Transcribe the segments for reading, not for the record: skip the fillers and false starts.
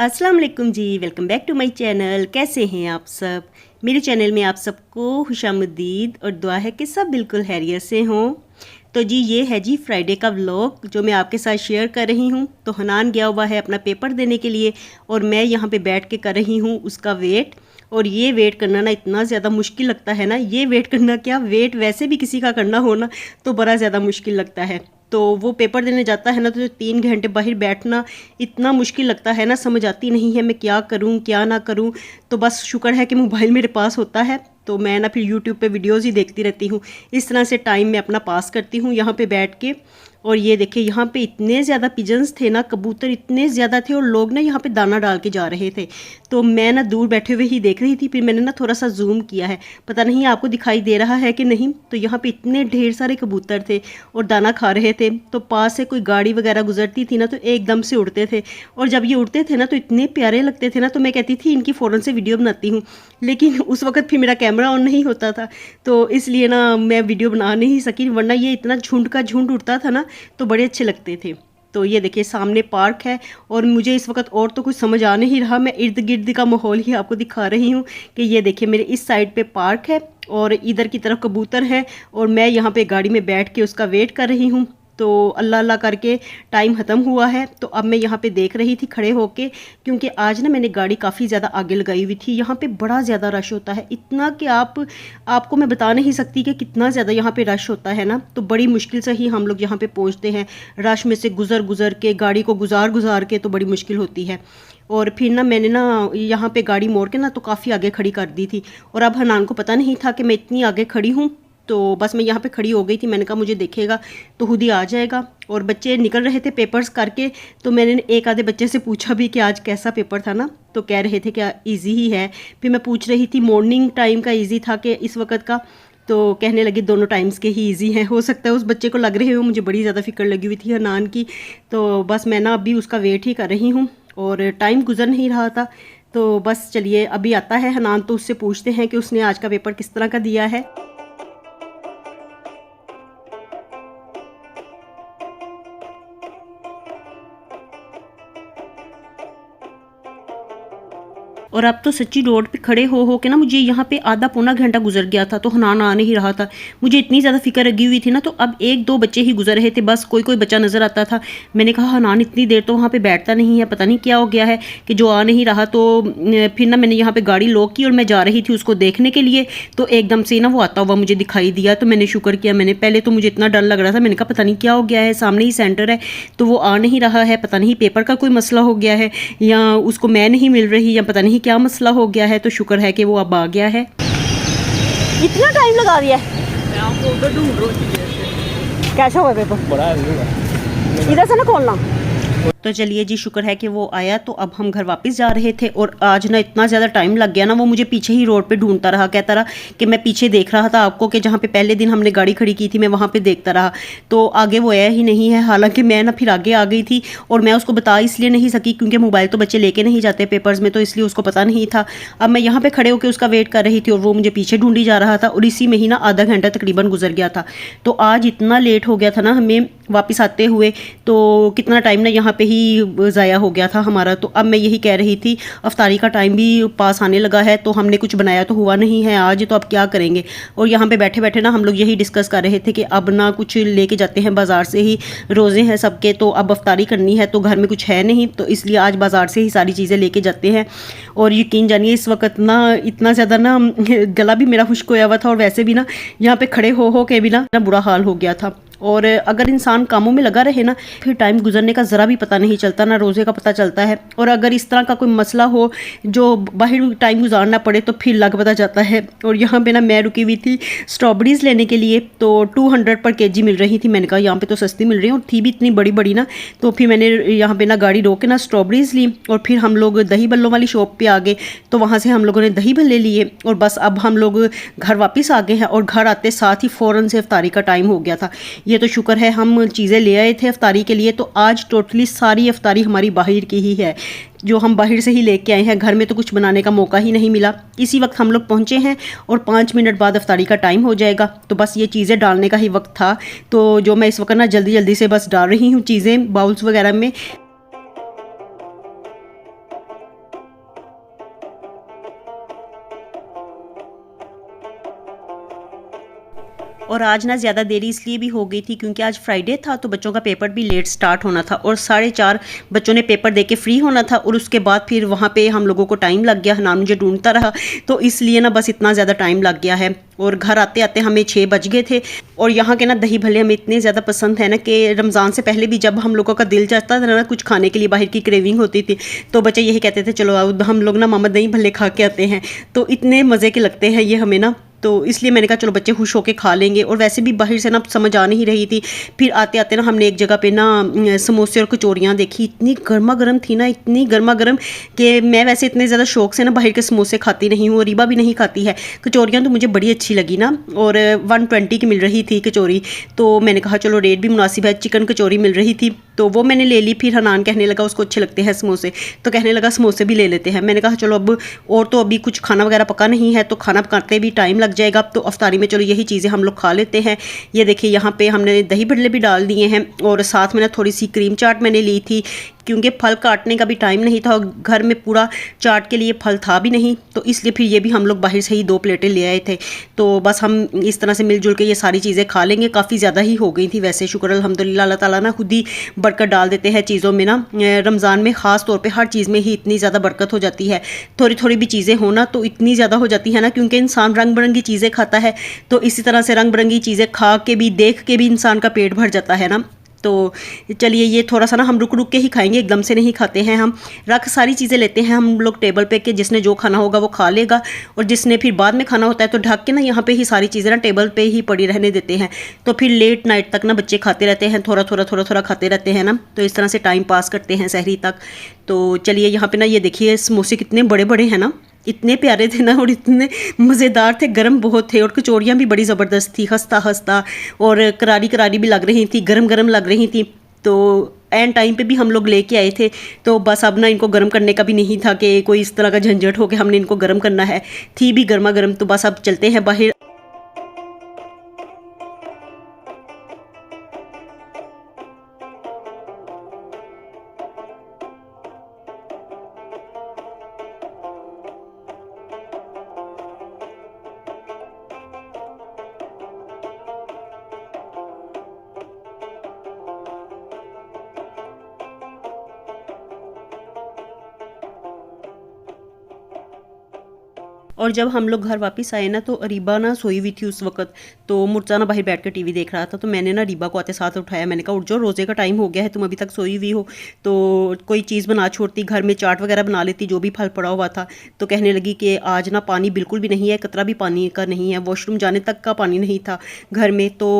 अस्सलाम वालेकुम जी, welcome back to my channel. कैसे हैं आप सब? मेरे चैनल में आप सबको खुशामदीद और दुआ है कि सब बिल्कुल खैरियत से हों। तो जी ये है जी फ्राइडे का व्लॉग जो मैं आपके साथ शेयर कर रही हूँ। तो हनान गया हुआ है अपना पेपर देने के लिए और मैं यहाँ पे बैठ के कर रही हूँ उसका वेट। और ये वेट करना ना इतना ज़्यादा मुश्किल लगता है ना, ये वेट करना क्या, वेट वैसे भी किसी का करना हो ना तो बड़ा ज़्यादा मुश्किल लगता है। तो वो पेपर देने जाता है ना तो 3 घंटे बाहर बैठना इतना मुश्किल लगता है ना, समझ आती नहीं है मैं क्या करूं क्या ना करूं। तो बस शुक्र है कि मोबाइल मेरे पास होता है तो मैं ना फिर यूट्यूब पे वीडियोस ही देखती रहती हूँ। इस तरह से टाइम मैं अपना पास करती हूँ यहाँ पे बैठ के। और ये देखिए यहाँ पे इतने ज़्यादा पिजन्स थे ना, कबूतर इतने ज़्यादा थे और लोग ना यहाँ पे दाना डाल के जा रहे थे। तो मैं ना दूर बैठे हुए ही देख रही थी, फिर मैंने ना थोड़ा सा जूम किया है, पता नहीं आपको दिखाई दे रहा है कि नहीं। तो यहाँ पे इतने ढेर सारे कबूतर थे और दाना खा रहे थे। तो पास से कोई गाड़ी वगैरह गुजरती थी ना तो एकदम से उड़ते थे। और जब ये उड़ते थे ना तो इतने प्यारे लगते थे ना, तो मैं कहती थी इनकी फ़ौरन से वीडियो बनाती हूँ। लेकिन उस वक्त फिर मेरा कैमरा ऑन नहीं होता था तो इसलिए ना मैं वीडियो बना नहीं सकी, वरना ये इतना झुंड का झुंड उड़ता था ना तो बड़े अच्छे लगते थे। तो ये देखिए सामने पार्क है और मुझे इस वक्त और तो कुछ समझ आ नहीं रहा, मैं इर्द गिर्द का माहौल ही आपको दिखा रही हूँ कि ये देखिए मेरे इस साइड पे पार्क है और इधर की तरफ कबूतर है और मैं यहाँ पे गाड़ी में बैठ के उसका वेट कर रही हूँ। तो अल्लाह अल्लाह करके टाइम ख़त्म हुआ है तो अब मैं यहाँ पे देख रही थी खड़े होके, क्योंकि आज ना मैंने गाड़ी काफ़ी ज़्यादा आगे लगाई हुई थी। यहाँ पे बड़ा ज़्यादा रश होता है, इतना कि आपको मैं बता नहीं सकती कि कितना ज़्यादा यहाँ पे रश होता है ना। तो बड़ी मुश्किल से ही हम लोग यहाँ पे पहुँचते हैं, रश में से गुज़र गुज़र के, गाड़ी को गुज़ार के, तो बड़ी मुश्किल होती है। और फिर ना मैंने ना यहाँ पे गाड़ी मोड़ के ना तो काफ़ी आगे खड़ी कर दी थी और अब हनान को पता नहीं था कि मैं इतनी आगे खड़ी हूँ। तो बस मैं यहाँ पे खड़ी हो गई थी, मैंने कहा मुझे देखेगा तो खुद ही आ जाएगा। और बच्चे निकल रहे थे पेपर्स करके, तो मैंने एक आधे बच्चे से पूछा भी कि आज कैसा पेपर था ना, तो कह रहे थे कि इजी ही है। फिर मैं पूछ रही थी मॉर्निंग टाइम का इजी था कि इस वक्त का, तो कहने लगे दोनों टाइम्स के ही इजी हैं। हो सकता है उस बच्चे को लग रहे हो, मुझे बड़ी ज़्यादा फिक्र लगी हुई थी हनान की। तो बस मैं ना अभी उसका वेट ही कर रही हूँ और टाइम गुजर नहीं रहा था। तो बस चलिए अभी आता है हनान तो उससे पूछते हैं कि उसने आज का पेपर किस तरह का दिया है। और अब तो सच्ची रोड पे खड़े हो के ना मुझे यहाँ पे आधा पौना घंटा गुजर गया था तो हनान आ नहीं रहा था। मुझे इतनी ज़्यादा फिक्र लगी हुई थी ना, तो अब एक दो बच्चे ही गुजर रहे थे, बस कोई कोई बच्चा नज़र आता था। मैंने कहा हनान इतनी देर तो वहाँ पे बैठता नहीं है, पता नहीं क्या हो गया है कि जो आ नहीं रहा। तो फिर ना मैंने यहाँ पर गाड़ी लॉक की और मैं जा रही थी उसको देखने के लिए, तो एकदम से ना वो आता हुआ मुझे दिखाई दिया। तो मैंने शुक्र किया, मैंने पहले तो मुझे इतना डर लग रहा था, मैंने कहा पता नहीं क्या हो गया है, सामने ही सेंटर है तो वो आ नहीं रहा है, पता नहीं पेपर का कोई मसला हो गया है या उसको मैं नहीं मिल रही या पता नहीं क्या मसला हो गया है। तो शुक्र है कि वो अब आ गया है। इतना टाइम लगा दिया मैं आपको उधर ढूंढ रही थी। कैसा हुआ पेपर? बड़ा इधर से ना खोलना। तो चलिए जी शुक्र है कि वो आया। तो अब हम घर वापस जा रहे थे और आज ना इतना ज़्यादा टाइम लग गया ना, वो मुझे पीछे ही रोड पे ढूंढता रहा, कहता रहा कि मैं पीछे देख रहा था आपको, कि जहाँ पे पहले दिन हमने गाड़ी खड़ी की थी मैं वहाँ पे देखता रहा। तो आगे वो आया ही नहीं है, हालांकि मैं ना फिर आगे आ गई थी और मैं उसको बता इसलिए नहीं सकी क्योंकि मोबाइल तो बच्चे लेके नहीं जाते पेपर्स में, तो इसलिए उसको पता नहीं था। अब मैं यहाँ पर खड़े होकर उसका वेट कर रही थी और वो मुझे पीछे ढूंढी जा रहा था और इसी में ही ना आधा घंटा तकरीबन गुजर गया था। तो आज इतना लेट हो गया था ना हमें वापस आते हुए, तो कितना टाइम ना यहाँ पे ही ज़ाया हो गया था हमारा। तो अब मैं यही कह रही थी अफ्तारी का टाइम भी पास आने लगा है, तो हमने कुछ बनाया तो हुआ नहीं है आज, तो अब क्या करेंगे। और यहाँ पे बैठे बैठे ना हम लोग यही डिस्कस कर रहे थे कि अब ना कुछ लेके जाते हैं बाज़ार से ही, रोज़े हैं सबके, तो अब अफ्तारी करनी है तो घर में कुछ है नहीं, तो इसलिए आज बाज़ार से ही सारी चीज़ें लेके जाते हैं। और यकीन जानिए इस वक्त ना इतना ज़्यादा ना गला भी मेरा खुश्क होया हुआ था और वैसे भी ना यहाँ पे खड़े हो के भी ना बुरा हाल हो गया था। और अगर इंसान कामों में लगा रहे ना फिर टाइम गुजरने का ज़रा भी पता नहीं चलता, ना रोज़े का पता चलता है। और अगर इस तरह का कोई मसला हो जो बाहर टाइम गुजारना पड़े तो फिर लग पता जाता है। और यहाँ पे ना मैं रुकी हुई थी स्ट्रॉबेरीज़ लेने के लिए, तो 200 पर केजी मिल रही थी। मैंने कहा यहाँ पे तो सस्ती मिल रही है और थी भी इतनी बड़ी बड़ी ना, तो फिर मैंने यहाँ पे ना गाड़ी रोक के ना स्ट्रॉबेरीज़ ली और फिर हम लोग दही बल्लों वाली शॉप पर आ गए। तो वहाँ से हम लोगों ने दही भल्ले लिए और बस अब हम लोग घर वापस आ गए हैं। और घर आते साथ ही फ़ौरन से इफ्तारी का टाइम हो गया था। ये तो शुक्र है हम चीज़ें ले आए थे अफ्तारी के लिए, तो आज टोटली सारी अफ्तारी हमारी बाहर की ही है, जो हम बाहर से ही लेके आए हैं। घर में तो कुछ बनाने का मौका ही नहीं मिला। इसी वक्त हम लोग पहुँचे हैं और 5 मिनट बाद अफ्तारी का टाइम हो जाएगा, तो बस ये चीज़ें डालने का ही वक्त था। तो जो मैं इस वक्त ना जल्दी जल्दी से बस डाल रही हूँ चीज़ें बाउल्स वगैरह में। और आज ना ज़्यादा देरी इसलिए भी हो गई थी क्योंकि आज फ्राइडे था तो बच्चों का पेपर भी लेट स्टार्ट होना था और 4:30 बच्चों ने पेपर दे के फ्री होना था और उसके बाद फिर वहाँ पे हम लोगों को टाइम लग गया, हनान मुझे ढूंढता रहा, तो इसलिए ना बस इतना ज़्यादा टाइम लग गया है। और घर आते आते हमें 6 बज गए थे। और यहाँ के ना दही भल्ले हमें इतने ज़्यादा पसंद है ना कि रमज़ान से पहले भी जब हम लोगों का दिल चाहता था ना कुछ खाने के लिए, बाहर की क्रेविंग होती थी, तो बच्चे यही कहते थे चलो हम लोग ना मामा दही भल्ले खा के आते हैं। तो इतने मज़े के लगते हैं ये हमें ना, तो इसलिए मैंने कहा चलो बच्चे खुश होके खा लेंगे। और वैसे भी बाहर से ना समझ आ नहीं रही थी। फिर आते आते ना हमने एक जगह पे ना समोसे और कचौरियाँ देखी, इतनी गर्मा गर्म थी ना, इतनी गर्मा गर्म कि मैं वैसे इतने ज़्यादा शौक से ना बाहर के समोसे खाती नहीं हूँ, रीबा भी नहीं खाती है। कचौरियाँ तो मुझे बड़ी अच्छी लगी ना, और 120 की मिल रही थी कचौरी, तो मैंने कहा चलो रेट भी मुनासिब है, चिकन कचौरी मिल रही थी तो वो मैंने ले ली। फिर हनान कहने लगा उसको अच्छे लगते हैं समोसे, तो कहने लगा समोसे भी ले लेते हैं। मैंने कहा चलो अब, और तो अभी कुछ खाना वगैरह पका नहीं है तो खाना पकाते भी टाइम लग जाएगा, तो अफ्तारी में चलो यही चीज़ें हम लोग खा लेते हैं। ये देखिए यहाँ पे हमने दही भल्ले भी डाल दिए हैं और साथ में ना थोड़ी सी क्रीम चाट मैंने ली थी क्योंकि फल काटने का भी टाइम नहीं था और घर में पूरा चाट के लिए फल था भी नहीं, तो इसलिए फिर ये भी हम लोग बाहर से ही 2 प्लेटें ले आए थे। तो बस हम इस तरह से मिलजुल के ये सारी चीज़ें खा लेंगे। काफ़ी ज़्यादा ही हो गई थी वैसे, शुक्र अल्हम्दुलिल्लाह, अल्लाह ताला ना खुद ही बरकत डाल देते हैं चीज़ों में ना। रमज़ान में ख़ास तौर पर हर चीज़ में ही इतनी ज़्यादा बरकत हो जाती है, थोड़ी थोड़ी भी चीज़ें होना तो इतनी ज़्यादा हो जाती है ना, क्योंकि इंसान रंग बिरंगी चीज़ें खाता है, तो इसी तरह से रंग बिरंगी चीज़ें खा के भी, देख के भी इंसान का पेट भर जाता है ना। तो चलिए ये थोड़ा सा ना हम रुक रुक के ही खाएंगे, एकदम से नहीं खाते हैं हम। रख सारी चीज़ें लेते हैं हम लोग टेबल पे कि जिसने जो खाना होगा वो खा लेगा, और जिसने फिर बाद में खाना होता है तो ढक के ना यहाँ पे ही सारी चीज़ें ना टेबल पे ही पड़ी रहने देते हैं। तो फिर लेट नाइट तक ना बच्चे खाते रहते हैं, थोड़ा थोड़ा खाते रहते हैं ना, तो इस तरह से टाइम पास करते हैं सहरी तक। तो चलिए यहाँ पे ना ये देखिए समोसे कितने बड़े बड़े हैं ना, इतने प्यारे थे ना और इतने मज़ेदार थे, गर्म बहुत थे, और कचौरियाँ भी बड़ी ज़बरदस्त थी, हंसता हंसता और करारी करारी भी लग रही थी, गरम गरम लग रही थी। तो एंड टाइम पे भी हम लोग लेके आए थे, तो बस अब ना इनको गर्म करने का भी नहीं था कि कोई इस तरह का झंझट हो कि हमने इनको गर्म करना है, थी भी गर्मा गर्म। तो बस अब चलते हैं बाहर। और जब हम लोग घर वापस आए ना तो अरीबा ना सोई हुई थी उस वक्त, तो मुर्जा ना बाहर बैठ कर टीवी देख रहा था, तो मैंने ना अरीबा को आते साथ उठाया, मैंने कहा उठ जाओ, रोज़े का टाइम हो गया है, तुम अभी तक सोई हुई हो, तो कोई चीज़ बना छोड़ती, घर में चाट वगैरह बना लेती, जो भी फल पड़ा हुआ था। तो कहने लगी कि आज ना पानी बिल्कुल भी नहीं है, कतरा भी पानी का नहीं है, वॉशरूम जाने तक का पानी नहीं था घर में। तो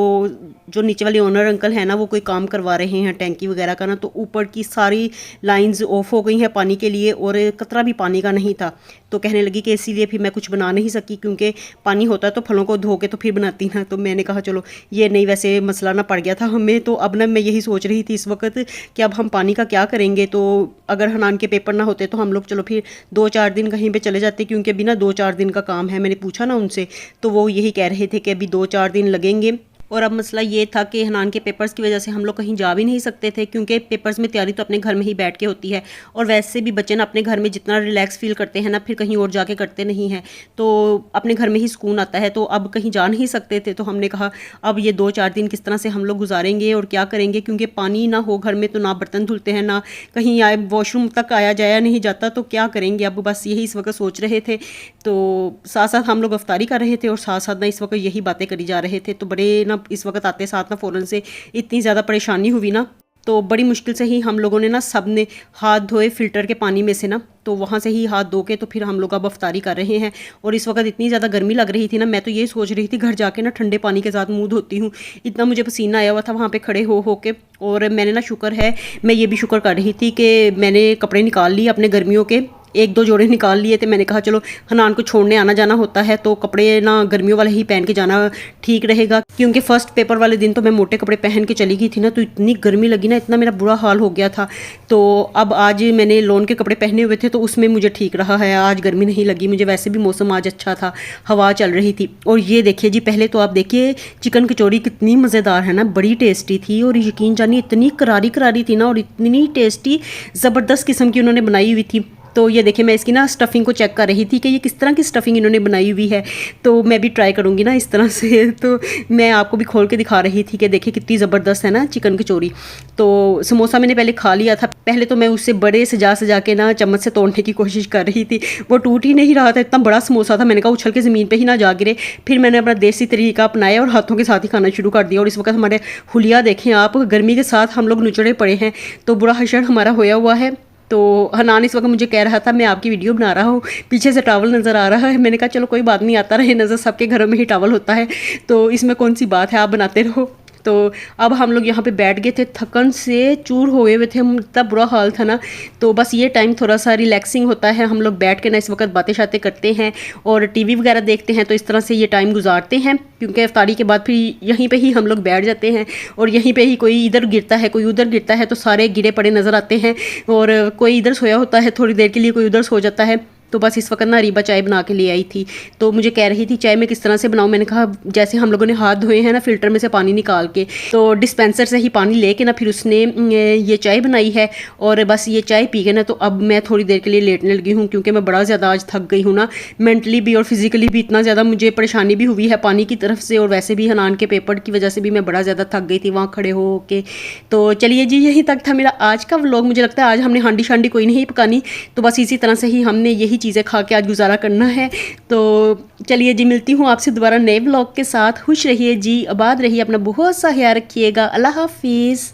जो नीचे वाले ओनर अंकल हैं ना वो कोई काम करवा रहे हैं टैंकी वगैरह का ना, तो ऊपर की सारी लाइन्स ऑफ हो गई हैं पानी के लिए और कतरा भी पानी का नहीं था। तो कहने लगी कि इसीलिए फिर मैं कुछ बना नहीं सकी, क्योंकि पानी होता तो फलों को धो के तो फिर बनाती ना। तो मैंने कहा चलो ये नहीं, वैसे मसला ना पड़ गया था हमें, तो अब ना मैं यही सोच रही थी इस वक्त कि अब हम पानी का क्या करेंगे। तो अगर हनान के पेपर ना होते तो हम लोग चलो फिर 2-4 दिन कहीं पे चले जाते, क्योंकि अभी ना 2-4 दिन का काम है। मैंने पूछा ना उनसे तो वो यही कह रहे थे कि अभी 2-4 दिन लगेंगे। और अब मसला ये था कि हनान के पेपर्स की वजह से हम लोग कहीं जा भी नहीं सकते थे, क्योंकि पेपर्स में तैयारी तो अपने घर में ही बैठ के होती है, और वैसे भी बच्चे ना अपने घर में जितना रिलैक्स फील करते हैं ना फिर कहीं और जाके करते नहीं हैं, तो अपने घर में ही सुकून आता है। तो अब कहीं जा नहीं सकते थे, तो हमने कहा अब ये 2-4 दिन किस तरह से हम लोग गुजारेंगे और क्या करेंगे, क्योंकि पानी ना हो घर में तो ना बर्तन धुलते हैं, ना कहीं आए वॉशरूम तक आया जाया नहीं जाता, तो क्या करेंगे। अब बस यही इस वक्त सोच रहे थे, तो साथ साथ हम लोग अफ्तारी कर रहे थे और साथ साथ ना इस वक्त यही बातें करी जा रहे थे। तो बड़े ना इस वक्त आते साथ ना फ़ौरन से इतनी ज़्यादा परेशानी हुई ना, तो बड़ी मुश्किल से ही हम लोगों ने ना सब ने हाथ धोए फ़िल्टर के पानी में से ना, तो वहाँ से ही हाथ धो के तो फिर हम लोग अब अफ्तारी कर रहे हैं। और इस वक्त इतनी ज़्यादा गर्मी लग रही थी ना, मैं तो ये सोच रही थी घर जाके ना ठंडे पानी के साथ मुंह धोती हूँ, इतना मुझे पसीना आया हुआ था वहाँ पे खड़े हो के। और मैंने ना शुक्र है, मैं ये भी शुक्र कर रही थी कि मैंने कपड़े निकाल लिए अपने गर्मियों के, 1-2 जोड़े निकाल लिए थे। मैंने कहा चलो हनान को छोड़ने आना जाना होता है तो कपड़े ना गर्मियों वाले ही पहन के जाना ठीक रहेगा, क्योंकि फ़र्स्ट पेपर वाले दिन तो मैं मोटे कपड़े पहन के चली गई थी ना, तो इतनी गर्मी लगी ना, इतना मेरा बुरा हाल हो गया था। तो अब आज मैंने लॉन के कपड़े पहने हुए थे तो उसमें मुझे ठीक रहा है, आज गर्मी नहीं लगी मुझे, वैसे भी मौसम आज अच्छा था, हवा चल रही थी। और ये देखिए जी, पहले तो आप देखिए चिकन कचौरी कितनी मज़ेदार है ना, बड़ी टेस्टी थी, और यकीन जानिए इतनी करारी करारी थी ना, और इतनी टेस्टी ज़बरदस्त किस्म की उन्होंने बनाई हुई थी। तो ये देखिए मैं इसकी ना स्टफ़िंग को चेक कर रही थी कि ये किस तरह की स्टफ़िंग इन्होंने बनाई हुई है। तो मैं भी ट्राई करूँगी ना इस तरह से। तो मैं आपको भी खोल के दिखा रही थी कि देखिए कितनी ज़बरदस्त है ना चिकन कचौरी। तो समोसा मैंने पहले खा लिया था। पहले तो मैं उससे बड़े सजा के ना चम्मच से तोड़ने की कोशिश कर रही थी, वो टूट ही नहीं रहा था, इतना बड़ा समोसा था। मैंने कहा उछल के ज़मीन पे ही ना जा गिरे। फिर मैंने अपना देसी तरीका अपनाया और हाथों के साथ ही खाना शुरू कर दिया। और इस वक्त हमारे हुलिया देखें आप, गर्मी के साथ हम लोग नुचड़े पड़े हैं, तो बुरा हशर हमारा होया हुआ है। तो हनान इस वक्त मुझे कह रहा था मैं आपकी वीडियो बना रहा हूँ, पीछे से टॉवल नज़र आ रहा है। मैंने कहा चलो कोई बात नहीं, आता रहे नज़र, सबके घरों में ही टॉवल होता है, तो इसमें कौन सी बात है, आप बनाते रहो। तो अब हम लोग यहाँ पे बैठ गए थे, थकन से चूर हुए हुए थे हम, इतना बुरा हाल था ना। तो बस ये टाइम थोड़ा सा रिलैक्सिंग होता है, हम लोग बैठ के ना इस वक्त बातें शातें करते हैं और टीवी वगैरह देखते हैं। तो इस तरह से ये टाइम गुजारते हैं, क्योंकि इफ्तारी के बाद फिर यहीं पे ही हम लोग बैठ जाते हैं और यहीं पे ही कोई इधर गिरता है कोई उधर गिरता है, तो सारे गिरे पड़े नज़र आते हैं। और कोई इधर सोया होता है थोड़ी देर के लिए, कोई उधर सो जाता है। तो बस इस वक्त ना रीबा चाय बना के ले आई थी, तो मुझे कह रही थी चाय मैं किस तरह से बनाऊँ। मैंने कहा जैसे हम लोगों ने हाथ धोए हैं ना फ़िल्टर में से पानी निकाल के, तो डिस्पेंसर से ही पानी लेके ना फिर उसने ये चाय बनाई है। और बस ये चाय पी के ना तो अब मैं थोड़ी देर के लिए लेटने लगी हूँ, क्योंकि मैं बड़ा ज़्यादा आज थक गई हूँ ना, मेंटली भी और फिज़िकली भी इतना ज़्यादा मुझे परेशानी भी हुई है पानी की तरफ से, और वैसे भी हनान के पेपर की वजह से भी मैं बड़ा ज़्यादा थक गई थी वहाँ खड़े हो के। तो चलिए जी, यहीं तक था मेरा आज का व्लॉग। मुझे लगता है आज हमने हांडी शांडी कोई नहीं पकानी, तो बस इसी तरह से ही हमने यही चीज़ें खा के आज गुजारा करना है। तो चलिए जी, मिलती हूँ आपसे दोबारा नए व्लॉग के साथ। खुश रहिए जी, आबाद रहिए, अपना बहुत सा ख्याल रखिएगा। अल्लाह हाफिज़।